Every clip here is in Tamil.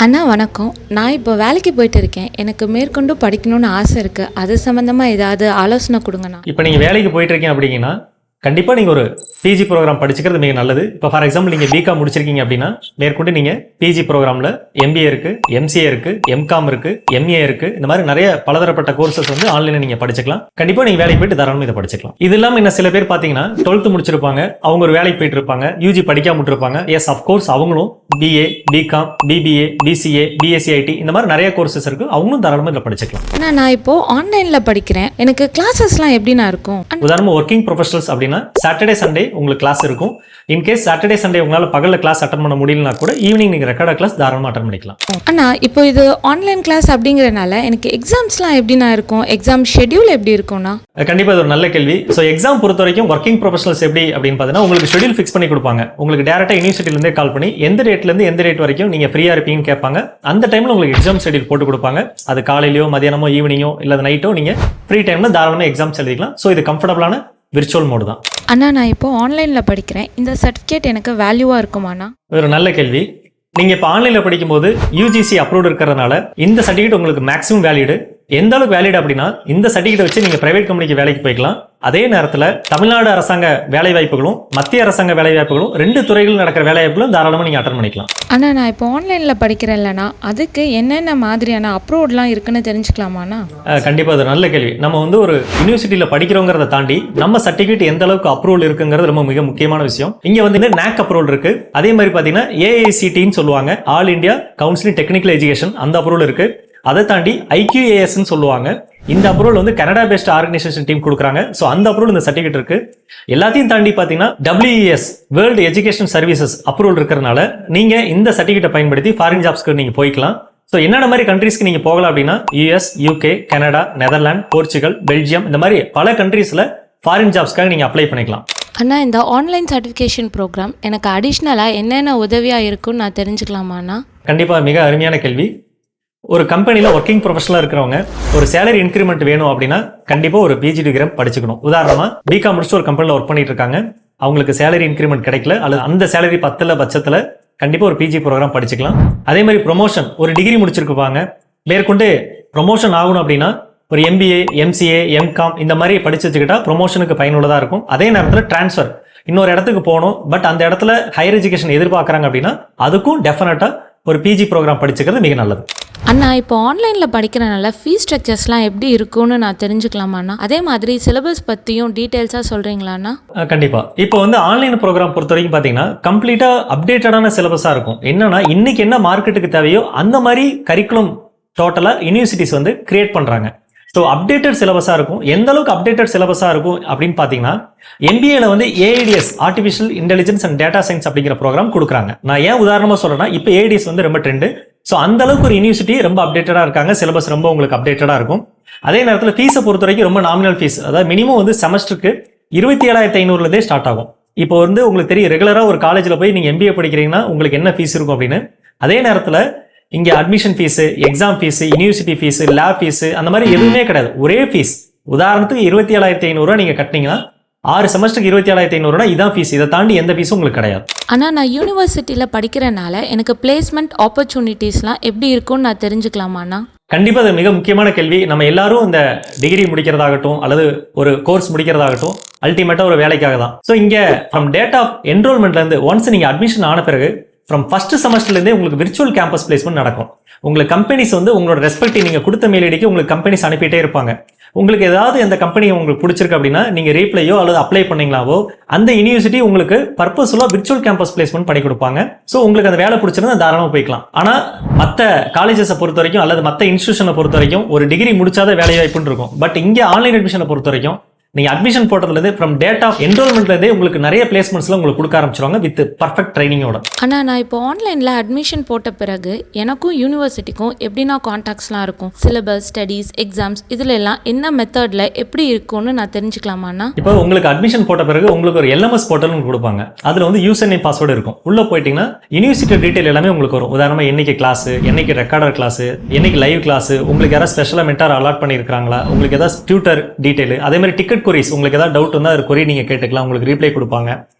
அண்ணா வணக்கம். நான் இப்போ வேலைக்கு போயிட்டு இருக்கேன். எனக்கு மேற்கொண்டு படிக்கணும்னு ஆசை இருக்கு. அது சம்பந்தமா ஏதாவது ஆலோசனை கொடுங்கண்ணா. இப்போ நீங்கள் வேலைக்கு போயிட்டு இருக்கீங்க அப்படிங்கன்னா கண்டிப்பாக நீங்கள் ஒரு பிஜி ப்ரோக்ராம் படிச்சுக்கிறது மிக நல்லது. இப்போ ஃபார் எக்ஸாம்பிள் நீங்கள் பிகாம் முடிச்சிருக்கீங்க அப்படின்னா மேற்கொண்டு நீங்கள் பிஜி ப்ரோக்ராமில் எம்பிஏ இருக்குது, எம்சிஏ இருக்குது, எம்காம் இருக்குது, எம்ஏ இருக்குது. இந்த மாதிரி நிறைய பலதரப்பட்ட கோர்சஸ் வந்து ஆன்லைனில் நீங்கள் படிச்சுக்கலாம். கண்டிப்பாக நீங்கள் வேலைக்கு போயிட்டு தாராளமாக இதை படிச்சுக்கலாம். இது இல்லாமல் இன்னும் சில பேர் பார்த்தீங்கன்னா 12th முடிச்சிருப்பாங்க, அவங்க ஒரு வேலைக்கு போயிட்டு இருப்பாங்க, யூஜி படிக்காம விட்டுருப்பாங்க. எஸ் அஃப்கோர்ஸ் அவங்களும் பிஏ, பிகாம், பிபிஏ, பிசிஏ, பிஎஸ்சிஐடி இந்த மாதிரி நிறைய கோர்சஸ் இருக்குது, அவங்களும் தாராளமாக இதில் படிச்சுக்கலாம். அண்ணா நான் இப்போ ஆன்லைனில் படிக்கிறேன். எனக்கு கிளாஸஸ்லாம் எப்படிண்ணா இருக்கும்? உதாரணமாக ஒர்க்கிங் ப்ரொஃபஷனல்ஸ் அப்படின்னா சாட்டர்டே சண்டே உங்களுக்கு கிளாஸ் இருக்கும். இன்கேஸ் சாட்டர்டே சண்டே உங்களால் பகலில் கிளாஸ் அட்டன் பண்ண முடியலனா கூட ஈவினிங் நீங்கள் ரெக்கார்ட் கிளாஸ் தாராளமாக அட்டன் பண்ணிக்கலாம். அண்ணா இப்போ இது ஆன்லைன் கிளாஸ் அப்படிங்கிறனால எனக்கு எக்ஸாம்ஸ்லாம் எப்படிண்ணா இருக்கும்? எக்ஸாம் ஷெட்யூல் எப்படி இருக்கும்ண்ணா? கண்டிப்பாக இது ஒரு நல்ல கேள்வி. ஸோ எக்ஸாம் பொறுத்த வரைக்கும் ஒர்க்கிங் ப்ரொஃபஷனல்ஸ் எப்படி அப்படின்னு பார்த்தீங்கன்னா உங்களுக்கு ஷெட்யூல் ஃபிக்ஸ் பண்ணி கொடுப்பாங்க. உங்களுக்கு டேரெக்டாக யூனிவர்சிட்டிலேருந்தே கால் பண்ணி எந்த டேட்லேருந்து எந்த டேட் வரைக்கும் நீங்கள் ஃப்ரீயாக இருப்பீங்கன்னு கேட்பாங்க. அந்த டைமில் உங்களுக்கு எக்ஸாம் ஷெட்யூல் போட்டு கொடுப்பாங்க. அது காலையிலையோ மதியானமோ ஈவினிங்கோ இல்லை நைட்டோ நீங்கள் ஃப்ரீ டைமில் தாராளமாக எக்ஸாம்ஸ் எழுதிக்கலாம். ஸோ இது கம்ஃபர்டபுளான விர்ச்சுவல் மோடு தான். அண்ணா நான் இப்போ ஆன்லைனில் படிக்கிறேன். இந்த சர்டிஃபிகேட் எனக்கு வேல்யூவாக இருக்குமாண்ணா? ஒரு நல்ல கேள்வி. நீங்கள் இப்போ ஆன்லைனில் படிக்கும்போது யூஜிசி அப்ரூவ்ட் இருக்கிறதுனால இந்த சர்டிஃபிகேட் உங்களுக்கு மேக்ஸிமம் வேலிடு. எந்த அளவுக்கு வேலிட் அப்படின்னா இந்த சர்டிஃபிகேட் வச்சு நீங்கள் பிரைவேட் கம்பெனிக்கு வேலைக்கு போய்க்கலாம். அதே நேரத்தில் தமிழ்நாடு அரசாங்க வேலைவாய்ப்புகளும் மத்திய அரசாங்க வேலைவாய்ப்புகளும் 2 துறைகள் நடக்கிற வேலைவாய்ப்புகளும் தாராளமாக நீங்கள் அட்டன் பண்ணிக்கலாம். அண்ணா நான் இப்போ ஆன்லைனில் படிக்கிறேன் இல்லைண்ணா, அதுக்கு என்னென்ன மாதிரியான அப்ரூவ்ட்லாம் இருக்குன்னு தெரிஞ்சுக்கலாமாண்ணா? கண்டிப்பாக அது நல்ல கேள்வி. நம்ம வந்து ஒரு யூனிவர்சிட்டியில் படிக்கிறோங்கிறத தாண்டி நம்ம சர்டிஃபிகேட் எந்த அளவுக்கு அப்ரூவல் இருக்குங்கிறது ரொம்ப மிக முக்கியமான விஷயம். இங்கே வந்து NAC அப்ரூவல் இருக்கு. அதே மாதிரி பார்த்தீங்கன்னா AICTன்னு சொல்லுவாங்க, all India counselling technical education, அந்த அப்ரூவல் இருக்கு. அதை தாண்டி IQASன்னு சொல்லுவாங்க. இந்த அப்ரூவல் வந்து கனடா பேஸ்ட் ஆர்கனைசேஷன் டீம் கொடுக்குறாங்க. ஸோ அந்த அப்ரூவல் இந்த சர்டிஃபிகேட் இருக்கு. எல்லாத்தையும் தாண்டி பார்த்தீங்கன்னா WES world education services approval இருக்கிறதுனால நீங்கள் இந்த சர்டிஃபிகேட்டை பயன்படுத்தி ஃபாரின் ஜாப்ஸ்க்கு நீங்கள் போய்க்கலாம். ஸோ என்னென்ன மாதிரி கண்ட்ரீஸ்க்கு நீங்கள் போகலாம் அப்படின்னா US, UK, Canada, Netherlands, Portugal, Belgium இந்த மாதிரி பல கண்ட்ரீஸில் ஃபாரின் ஜாப்ஸ்க்காக நீங்கள் அப்ளை பண்ணிக்கலாம். அண்ணா இந்த ஆன்லைன் சர்டிஃபிகேஷன் ப்ரோக்ராம் எனக்கு அடிஷ்னலாக என்னென்ன உதவியாக இருக்குன்னு நான் தெரிஞ்சுக்கலாமாண்ணா? கண்டிப்பாக மிக அருமையான கேள்வி. ஒரு கம்பெனியில் ஒர்க்கிங் ப்ரொஃபஷனலாக இருக்கிறவங்க ஒரு சேலரி இன்க்ரிமெண்ட் வேணும் அப்படின்னா கண்டிப்பாக ஒரு பிஜி டிகிரி படிச்சுக்கணும். உதாரணமாக பிகாம் முடிச்சுட்டு ஒரு கம்பெனியில் ஒர்க் பண்ணிட்டு இருக்காங்க, அவங்களுக்கு சேலரி இன்க்ரிமெண்ட் கிடைக்கல அல்லது அந்த சேலரி பத்தல பட்சத்தில் கண்டிப்பாக ஒரு பிஜி ப்ரோக்ராம் படிச்சுக்கலாம். அதே மாதிரி ப்ரொமோஷன் ஒரு டிகிரி முடிச்சிருப்பாங்க, மேற்கொண்டு ப்ரொமோஷன் ஆகணும் அப்படின்னா ஒரு MBA, MCA, MCOM இந்த மாதிரி படிச்சு வச்சுக்கிட்டா ப்ரொமோஷனுக்கு பயனுள்ளதாக இருக்கும். அதே நேரத்தில் டிரான்ஸ்ஃபர் இன்னொரு இடத்துக்கு போகணும், பட் அந்த இடத்துல ஹையர் எஜுகேஷன் எதிர்பார்க்குறாங்க அப்படின்னா அதுக்கும் டெஃபினட்டாக ஒரு பிஜி ப்ரோக்ராம் படிச்சுக்கிறது மிக நல்லது. அண்ணா இப்போ ஆன்லைனில் படிக்கிறனால ஃபீஸ் ஸ்ட்ரக்சர்ஸ்லாம் எப்படி இருக்கும்னு நான் தெரிஞ்சுக்கலாமாண்ணா? அதே மாதிரி சிலபஸ் பற்றியும் டீட்டெயில்ஸாக சொல்கிறீங்களாண்ணா? கண்டிப்பாக. இப்போ வந்து ஆன்லைன் ப்ரோக்ராம் பொறுத்த வரைக்கும் பார்த்தீங்கன்னா கம்ப்ளீட்டாக அப்டேட்டடான சிலபஸாக இருக்கும். என்னன்னா இன்னைக்கு என்ன மார்க்கெட்டுக்கு தேவையோ அந்த மாதிரி கரிக்குலம் டோட்டலாக யூனிவர்சிட்டிஸ் வந்து கிரியேட் பண்ணுறாங்க. ஸோ அப்டேட்டட் சிலபஸாக இருக்கும். எந்த அளவுக்கு அப்டேட்டட் சிலபஸாக இருக்கும் அப்படின்னு பார்த்தீங்கன்னா MBAல வந்து AIDS artificial intelligence and data science அப்படிங்கிற ப்ரோக்ராம் கொடுக்குறாங்க. நான் ஏன் உதாரணமாக சொல்கிறேன்னா இப்போ AIDS வந்து ரொம்ப ட்ரெண்டு. ஸோ அந்த அளவுக்கு ஒரு யூனிவர்சிட்டி ரொம்ப அப்டேட்டடாக இருக்காங்க, சிலபஸ் ரொம்ப உங்களுக்கு அப்டேட்டடாக இருக்கும். அதே நேரத்தில் ஃபீஸை பொறுத்த வரைக்கும் ரொம்ப நாமினல் ஃபீஸ், அதாவது மினிமம் வந்து செமஸ்டருக்கு 27,500லேருந்தே ஸ்டார்ட் ஆகும். இப்போ வந்து உங்களுக்கு தெரியும் ரெகுலராக ஒரு காலேஜில் போய் நீங்கள் MBA படிக்கிறீங்கன்னா உங்களுக்கு என்ன ஃபீஸ் இருக்கும் அப்படின்னு. அதே நேரத்தில் இங்கே admission fees, exam fees, university fees, lab fees அந்த மாதிரி எதுவுமே கிடையாது. ஒரே ஃபீஸ். உதாரணத்துக்கு 27,500 நீங்கள் கட்டினீங்கன்னா 6 செமஸ்டருக்கு 27,500 இதான் ஃபீஸ். இதை தாண்டி எந்த ஃபீஸும் உங்களுக்கு கிடையாது. ஆனால் நான் யூனிவர்சிட்டியில் படிக்கிறனால எனக்கு பிளேஸ்மெண்ட் ஆப்பர்ச்சுனிட்டிஸ்லாம் எப்படி இருக்கும்னு நான் தெரிஞ்சுக்கலாமாண்ணா? கண்டிப்பாக அது மிக முக்கியமான கேள்வி. நம்ம எல்லாரும் இந்த டிகிரி முடிக்கிறதாகட்டும் அல்லது ஒரு கோர்ஸ் முடிக்கிறதாகட்டும் அல்டிமேட்டாக ஒரு வேலைக்காக தான். ஸோ இங்கே ஃப்ரம் டேட் ஆஃப் என்ரோல்மெண்ட்லேருந்து ஒன்ஸ் நீங்கள் அட்மிஷன் ஆன பிறகு ஃப்ரம் ஃபர்ஸ்ட் செமஸ்டர்லேருந்தே உங்களுக்கு விர்ச்சுவல் கேம்பஸ் பிளேஸ்மெண்ட் நடக்கும். உங்களுக்கு கம்பெனிஸ் வந்து உங்களோட ரெஸ்பெக்ட் நீங்கள் கொடுத்த மெயிலடிக்கு உங்களுக்கு கம்பெனிஸ் அனுப்பிட்டே இருப்பாங்க. உங்களுக்கு ஏதாவது எந்த கம்பெனி உங்களுக்கு பிடிச்சிருக்கு அப்படின்னா நீங்கள் ரீப்ளையோ அல்லது அப்ளை பண்ணீங்களாவோ அந்த யூனிவர்சிட்டி உங்களுக்கு பர்பஸ்ஃபுல்லாக விர்ச்சுவல் கேம்பஸ் பிளேஸ்மெண்ட் பண்ணி கொடுப்பாங்க. ஸோ உங்களுக்கு அந்த வேலை பிடிச்சிருந்தா தாராளமாக போய்க்கலாம். ஆனால் மற்ற காலேஜஸை பொறுத்த வரைக்கும் அல்லது மற்ற இன்ஸ்டியூஷனை பொறுத்த வரைக்கும் ஒரு டிகிரி முடிச்சாத வேலை வாய்ப்புன்னு இருக்கும். பட் இங்கே ஆன்லைன் அட்மிஷனை பொறுத்த வரைக்கும் நீங்கள் அட்மிஷன் போட்டதுலேருந்து ஃப்ரம் டேட் ஆஃப் என்ரோல்மெண்ட்லேருந்தே உங்களுக்கு நிறைய பிளேஸ்மெண்ட்ஸ்லாம் உங்களுக்கு கொடுக்க ஆரம்பிச்சிருவாங்க வித் பர்ஃபெக்ட் ட்ரைனிங்கோட. ஆனால் நான் இப்போ ஆன்லைனில் அட்மிஷன் போட்ட பிறகு எனக்கும் யூனிவர்சிட்டிக்கும் எப்படின்னா கான்டாக்ட்ஸ்லாம் இருக்கும்? சிலபஸ், ஸ்டடீஸ், எக்ஸாம்ஸ் இதில் எல்லாம் என்ன மெத்தடில் எப்படி இருக்கும்னு நான் தெரிஞ்சுக்கலாமாண்ணா? இப்போ உங்களுக்கு அட்மிஷன் போட்ட பிறகு உங்களுக்கு ஒரு LMS போர்ட்டல்னு கொடுப்பாங்க. அதில் வந்து யூசர் நேம் பாஸ்வேர்டு இருக்கும். உள்ளே போயிட்டீங்கன்னா யூனிவர்சிட்டி டீட்டெயில் எல்லாமே உங்களுக்கு வரும். உதாரணமாக என்னைக்கு கிளாஸு, என்னைக்கு ரெக்கார்டர் கிளாஸு, என்னைக்கு லைவ் கிளாஸு, உங்களுக்கு யாராவது ஸ்பெஷலாக மென்டார் அலாட் பண்ணியிருக்காங்களா, உங்களுக்கு ஏதாவது டியூட்டர் டீட்டெயில், அதே மாதிரி டிக்கெட் கொரிஸ் உங்களுக்கு ஏதாவது டவுட் வந்தால் அது கொரி நீங்கள் கேட்டுக்கலாம், உங்களுக்கு ரீப்ளை கொடுப்பாங்க.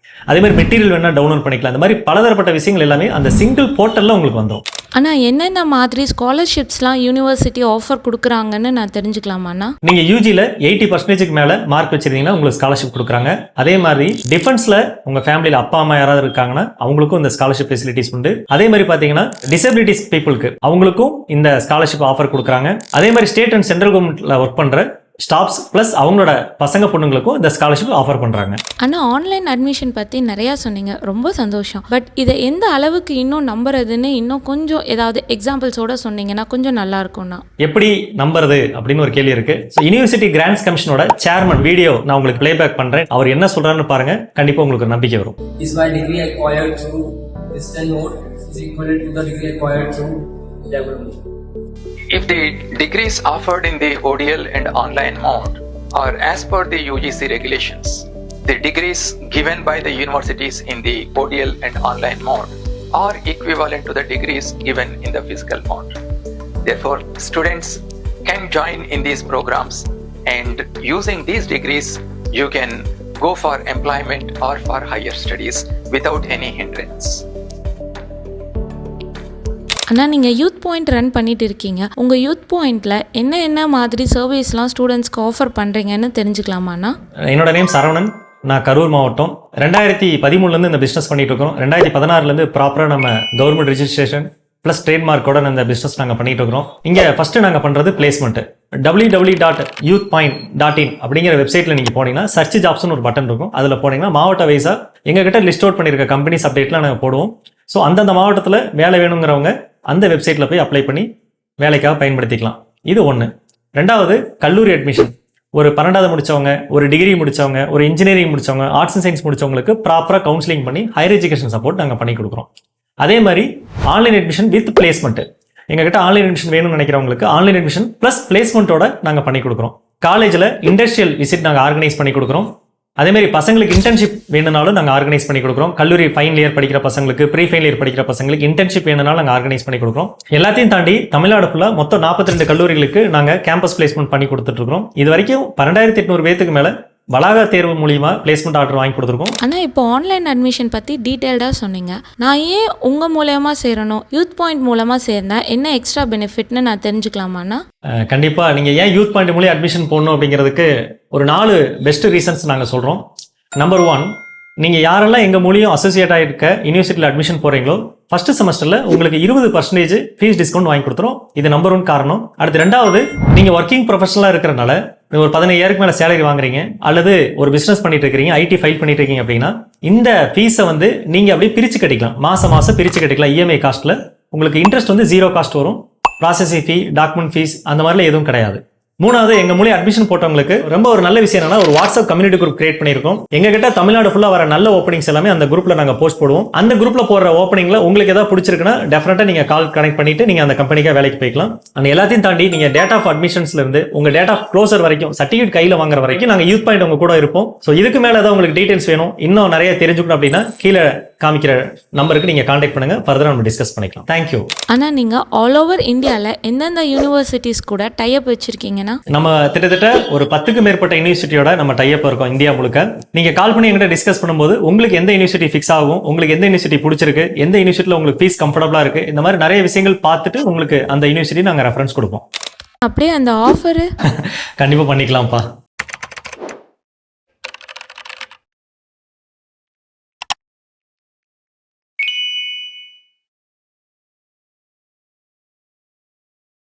அதே மாதிரி மெட்டீரியல் வேணா டவுன்லோட் பண்ணிக்கலாம். அந்த மாதிரி பலதரப்பட்ட விஷயங்கள் எல்லாமே அந்த சிங்கிள் போர்ட்டல்ல உங்களுக்கு வந்துடும். ஆனால் என்னென்ன மாதிரி ஸ்காலர்ஷிப்ஸ்லாம் யூனிவர்சிட்டி ஆஃபர் கொடுக்குறாங்கன்னு நான் தெரிஞ்சுக்கலாமாண்ணா? நீங்க யூஜில 80% மேல மார்க் வச்சிருந்தீங்கன்னா உங்களுக்கு ஸ்காலர்ஷிப் கொடுக்குறாங்க. அதே மாதிரி டிஃபென்ஸ்ல உங்க ஃபேமிலியில அப்பா அம்மா யாராவது இருக்காங்கன்னா அவங்களுக்கும் இந்த ஸ்காலர்ஷிப் ஃபெசிலிட்டிஸ் உண்டு. அதே மாதிரி பாத்தீங்கன்னா டிசபிலிட்டிஸ் பீப்புளுக்கு அவங்களுக்கும் இந்த ஸ்காலர்ஷிப் ஆஃபர் கொடுக்குறாங்க. அதே மாதிரி ஸ்டேட் அண்ட் சென்ட்ரல் கவர்மெண்ட்ல ஒர்க் பண்ற ஸ்டாஃப்ஸ் பிளஸ் அவங்களோட பசங்க பொண்ணுங்களுக்கும் இந்த ஸ்காலர்ஷிப் ஆஃபர் பண்றாங்க. ஆனால் ஆன்லைன் அட்மிஷன் பற்றி நிறையா சொன்னீங்க, ரொம்ப சந்தோஷம். பட் இதை எந்த அளவுக்கு இன்னும் நம்புறதுன்னு இன்னும் கொஞ்சம் ஏதாவது எக்ஸாம்பிள்ஸோட சொன்னீங்கன்னா கொஞ்சம் நல்லா இருக்கும்ண்ணா. எப்படி நம்புறது அப்படின்னு ஒரு கேள்வி இருக்கு. யூனிவர்சிட்டி கிராண்ட்ஸ் கமிஷனோட சேர்மன் வீடியோ நான் உங்களுக்கு பிளேபேக் பண்றேன். அவர் என்ன சொல்றாருன்னு பாருங்க, கண்டிப்பா உங்களுக்கு ஒரு நம்பிக்கை வரும். Is my degree acquired through distant mode is equivalent to the degree acquired through development. If the degrees offered in the ODL and online mode are as per the UGC regulations, the degrees given by the universities in the ODL and online mode are equivalent to the degrees given in the physical mode. Therefore, students can join in these programs, and using these degrees, you can go for employment or for higher studies without any hindrance. ஆனால் நீங்கள் யூத் பாயிண்ட் ரன் பண்ணிட்டு இருக்கீங்க. உங்கள் யூத் பாயிண்டில் என்ன மாதிரி சர்வீஸ்லாம் ஸ்டூடெண்ட்ஸ்க்கு ஆஃபர் பண்ணுறீங்கன்னு தெரிஞ்சுக்கலாமாண்ணா? என்னோட நேம் சரவணன். நான் கரூர் மாவட்டம். 2013 இந்த பிஸ்னஸ் பண்ணிட்டு இருக்கோம். 2016 ப்ராப்பராக நம்ம கவர்மெண்ட் ரெஜிஸ்ட்ரேஷன் ப்ளஸ் ட்ரேட்மார்க்கோட இந்த பிஸ்னஸ் நாங்கள் பண்ணிட்டு இருக்கிறோம். இங்கே ஃபர்ஸ்ட் நாங்கள் பண்ணுறது பிளேஸ்மெண்ட். www.youthpoint.in அப்படிங்கிற வெப்சைட்டில் நீங்கள் போனீங்கன்னா சர்ச் ஜாப்ஸ்னு ஒரு பட்டன் இருக்கும். அதில் போனீங்கன்னா மாவட்ட வைஸாக எங்ககிட்ட லிஸ்ட் அவுட் பண்ணியிருக்க கம்பெனிஸ் அப்டேட்லாம் நாங்கள் போடுவோம். ஸோ அந்தந்த மாவட்டத்தில் வேலை வேணுங்கிறவங்க அந்த வெப்சைட்டில் போய் அப்ளை பண்ணி வேலைக்காக பயன்படுத்திக்கலாம். இது ஒன்று. ரெண்டாவது, கல்லூரி அட்மிஷன். ஒரு 12வது முடிச்சவங்க, ஒரு டிகிரி முடிச்சவங்க, ஒரு இன்ஜினியரிங் முடிச்சவங்க, ஆர்ட்ஸ் அண்ட் சயின்ஸ் முடிச்சவங்களுக்கு ப்ராப்பராக கவுன்சிலிங் பண்ணி ஹையர் எஜுகேஷன் சப்போர்ட் நாங்கள் பண்ணி கொடுக்குறோம். அதே மாதிரி ஆன்லைன் அட்மிஷன் வித் பிளேஸ்மெண்ட். எங்ககிட்ட ஆன்லைன் அட்மிஷன் வேணும்னு நினைக்கிறவங்களுக்கு ஆன்லைன் அட்மிஷன் ப்ளஸ் பிளேஸ்மெண்ட்டோட நாங்கள் பண்ணி கொடுக்குறோம். காலேஜில் இண்டஸ்ட்ரியல் விசிட் நாங்கள் ஆர்கனைஸ் பண்ணி கொடுக்குறோம். அதே மாதிரி பசங்களுக்கு இன்டர்ன்ஷிப் வேணும்னாலும் நாங்கள் ஆர்கனைஸ் பண்ணி கொடுக்குறோம். கல்லூரி ஃபைனல் இயர் படிக்கிற பசங்களுக்கு, ப்ரீ ஃபைனல் இயர் படிக்கிற பசங்களுக்கு இன்டர்ன்ஷிப் வேணும்னாலும் நாங்கள் ஆர்கனைஸ் பண்ணி கொடுக்குறோம். எல்லாத்தையும் தாண்டி தமிழ்நாடு ஃபுல்லாக மொத்தம் 42 கல்லூரிகளுக்கு நாங்கள் கேம்பஸ் பிளேஸ்மெண்ட் பண்ணி கொடுத்துட்ருக்கோம். இது வரைக்கும் 12,800 பேத்துக்கு மேலே வளாக தேர்வு மூலியமா பிளேஸ்மெண்ட் ஆர்டர் வாங்கி கொடுத்துருக்கோம். ஆனால் இப்போ ஆன்லைன் அட்மிஷன் பற்றி டீட்டெயில்டாக சொன்னீங்க. நான் ஏன் உங்கள் மூலயமா சேரணும், யூத் பாயிண்ட் மூலமாக சேர்ந்தா என்ன எக்ஸ்ட்ரா பெனிஃபிட்னு நான் தெரிஞ்சுக்கலாமாண்ணா? கண்டிப்பாக நீங்கள் ஏன் யூத் பாயிண்ட் மூலியம் அட்மிஷன் போடணும் அப்படிங்கிறதுக்கு ஒரு 4 பெஸ்ட் ரீசன்ஸ் நாங்கள் சொல்கிறோம். நம்பர் 1, நீங்கள் யாரெல்லாம் எங்கள் மூலியம் அசோசியேட் ஆகிருக்க யூனிவர்சிட்டியில் அட்மிஷன் போகிறீங்களோ ஃபர்ஸ்ட் செமஸ்டரில் உங்களுக்கு 20% ஃபீஸ் டிஸ்கவுண்ட் வாங்கி கொடுத்துரும். இது நம்பர் 1 காரணம். அடுத்து 2வது, நீங்கள் ஒர்க்கிங் ப்ரொஃபஷனலாக இருக்கிறனால ஒரு 15,000 மேலே சேலரி வாங்குறீங்க அல்லது ஒரு பிஸ்னஸ் பண்ணிட்டு இருக்கிறீங்க, ஐடி ஃபைல் பண்ணிட்டு இருக்கீங்க அப்படின்னா இந்த ஃபீஸை வந்து நீங்கள் அப்படியே பிரித்து கட்டிக்கலாம். மாதம் பிரித்து கட்டிக்கலாம். இஎம்ஐ காஸ்ட்டில் உங்களுக்கு இன்ட்ரெஸ்ட் வந்து 0 காஸ்ட் வரும். ப்ராசஸிங் ஃபீ, டாக்குமெண்ட் ஃபீஸ் அந்த மாதிரிலாம் எதுவும் கிடையாது. 3வது, எங்க மூலியம் அட்மிஷன் போட்டவங்களுக்கு ரொம்ப ஒரு நல்ல விஷயம் என்னன்னா ஒரு வாட்ஸ்அப் கம்யூனிட்டி குரூப் கிரியேட் பண்ணியிருக்கோம். எங்ககிட்ட தமிழ்நாடு ஃபுல்லா வர நல்ல ஓப்பனிங்ஸ் எல்லாமே அந்த குரூப்ல நாங்க போஸ்ட் போடுவோம். அந்த குரூப்ல போடுற ஓப்பனிங்ல உங்களுக்கு ஏதாவது பிடிச்சிருக்குன்னா டெஃபினட்டா நீங்க கால் கனெக்ட் பண்ணிட்டு நீங்க அந்த கம்பெனிக்காக வேலைக்கு போய்க்கலாம். அந்த எல்லாத்தையும் தாண்டி நீங்க டேட் ஆஃப் அட்மிஷன்ஸ்ல இருந்து உங்க டேட் ஆஃப் க்ளோசர் வரைக்கும் சர்டிஃபிகேட் கையில வாங்குற வரைக்கும் நாங்க யூத் பாயிண்ட் உங்க கூட இருப்போம். ஸோ இதுக்கு மேல ஏதாவது உங்களுக்கு டீடைல்ஸ் வேணும், இன்னும் நிறைய தெரிஞ்சுக்கணும் அப்படின்னா கீழே காமிக்கிற நம்பருக்கு நீங்க கான்டாக்ட் பண்ணுங்க. ஃபர்தரா நம்ம டிஸ்கஸ் பண்ணிக்கலாம். தேங்க்யூ. ஆனா நீங்க ஆல் ஓவர் இந்தியால எந்தெந்த யூனிவர்சிட்டிஸ் கூட டைப் வச்சிருக்கீங்கன்னா? நம்ம கிட்டத்தட்ட ஒரு 10க்கு மேற்பட்ட யூனிவர்சிட்டியோட நம்ம டைப் இருக்கோம் இந்தியா முழுக்க. நீங்க கால் பண்ணி எங்கிட்ட டிஸ்கஸ் பண்ணும்போது உங்களுக்கு எந்த யூனிவர்சிட்டி ஃபிக்ஸ் ஆகும், உங்களுக்கு எந்த யூனிவர்சிட்டி பிடிச்சிருக்கு, எந்த யூனிவர்சிட்டியில் உங்களுக்கு ஃபீஸ் கம்ஃபர்டபுளா இருக்கு, இந்த மாதிரி நிறைய விஷயங்கள் பார்த்துட்டு உங்களுக்கு அந்த யூனிவர்சிட்டி நாங்க ரெஃபரன்ஸ் கொடுப்போம். அப்படியே அந்த ஆஃபர் கண்டிப்பா பண்ணிக்கலாம்ப்பா.